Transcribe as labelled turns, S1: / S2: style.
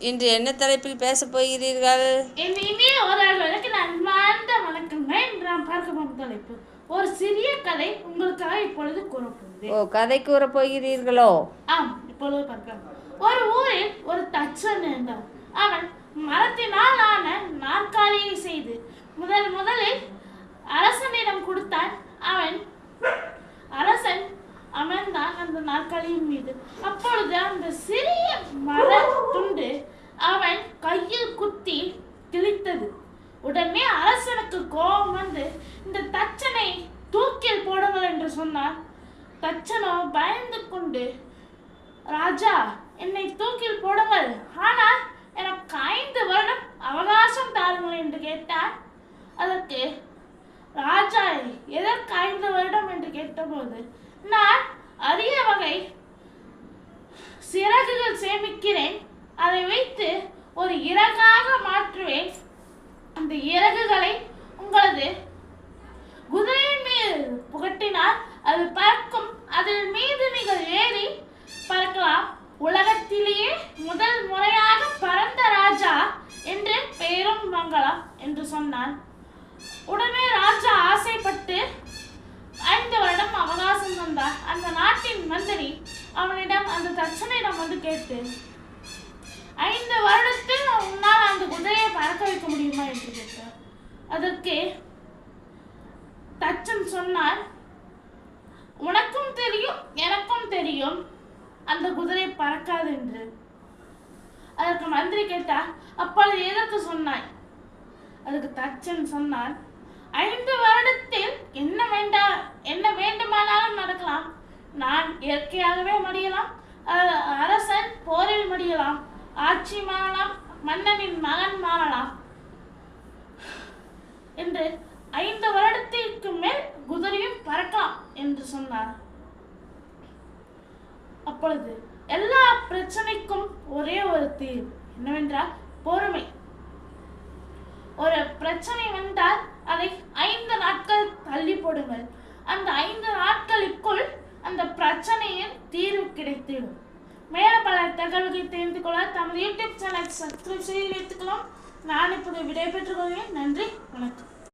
S1: இன்று என்ன தலைப்பில் பேசப் போகிறீர்கள்?
S2: இனிமே ஓராளுக்கு அன்பார்ந்த வணக்கங்கள். இன்று நாம் பார்க்க போகும் தலைப்பு ஒரு சிறிய கதை உங்களுக்காக இப்பொழுது கூறப்போகுது.
S1: கதை கூறப் போகிறீர்களோ?
S2: ஆம், இப்பொழுது பார்க்கலாம். ஒரு ஊரில் ஒரு தச்சன் இருந்தான். அவன் மரத்தினால் ஆன நாற்காலியை செய்து முதலில் அரசனிடம் கொடுத்தான். அரசன் அமர்ந்தான் அந்த நாற்காலியின் மீது. அப்பொழுது அந்த சிறிய மர துண்டு அவன் கையில் குத்தி கிழித்தது. உடனே அரசனுக்கு கோபம் வந்து இந்த தச்சனை தூக்கில் போடுங்கள் என்று சொன்னார். தச்சனோ பயந்து கொண்டு, ராஜா, என்னை தூக்கில் போடுங்கள், ஆனால் எனக்கு 5 வருடம் அவகாசம் தாருங்கள் என்று கேட்டார். அதற்கு ராஜா எதற்கு 5 வருடம் என்று கேட்டபோது, நான் அரிய வகை சிறகுகள் சேமிக்கிறேன், அதை வைத்து ஒரு இறகாக மாற்றுவேன். அந்த இறகுகளை உங்களது குதிரையின் மீது புகட்டினால் அது பறக்கும். அதில் மீது நீங்கள் ஏறி பறக்கலாம். உலகத்திலேயே முதல் முறையாக பறந்த ராஜா என்று பெயரும் வாங்கலாம் என்று சொன்னான். உடனே ராஜா ஆசைப்பட்டு 5 வருடம் அவகாசம் தந்தார். அந்த நாட்டின் மந்திரி அவனிடம், அந்த தச்சனிடம் வந்து கேட்டு, 5 வருடத்தில் உன்னால் அந்த குதிரையை பறக்க வைக்க முடியுமா என்று கேட்டார். அதற்கு தச்சன் சொன்னார், உனக்கும் தெரியும் எனக்கும் தெரியும் அந்த குதிரை பறக்காது என்று. அதற்கு மந்திரி கேட்டார், அப்பொழுது எதற்கு சொன்னாய்? அதுக்கு தச்சன் சொன்னார், 5 வருடத்தில் என்ன வேண்டுமானாலும் நடக்கலாம். நான் இயற்கையாகவே மடியலாம், அரசன் போரில் மடியலாம், ஆட்சி மாறலாம், மன்னனின் மகன் மாறலாம் என்று 5 வருடத்திற்கு மேல் குதிரையும் பறக்கலாம் என்று சொன்னார். அப்பொழுது எல்லா பிரச்சனைக்கும் ஒரே ஒரு தீர்வு என்னவென்றால் பொறுமை. ஒரு பிரச்சனை வந்தால் அதை 5 நாட்கள் தள்ளி போடுங்கள். அந்த 5 நாட்களுக்குள் அந்த பிரச்சனையின் தீர்வு கிடைத்திடும். மேலும் பல தகவல்களை தெரிந்து கொள்ள தமது யூடியூப் சேனல் சப்ஸ்கிரைப் செய்து வைத்துக்கலாம். நான் இப்போது விடைபெற்றுக் கொள்வேன். நன்றி, வணக்கம்.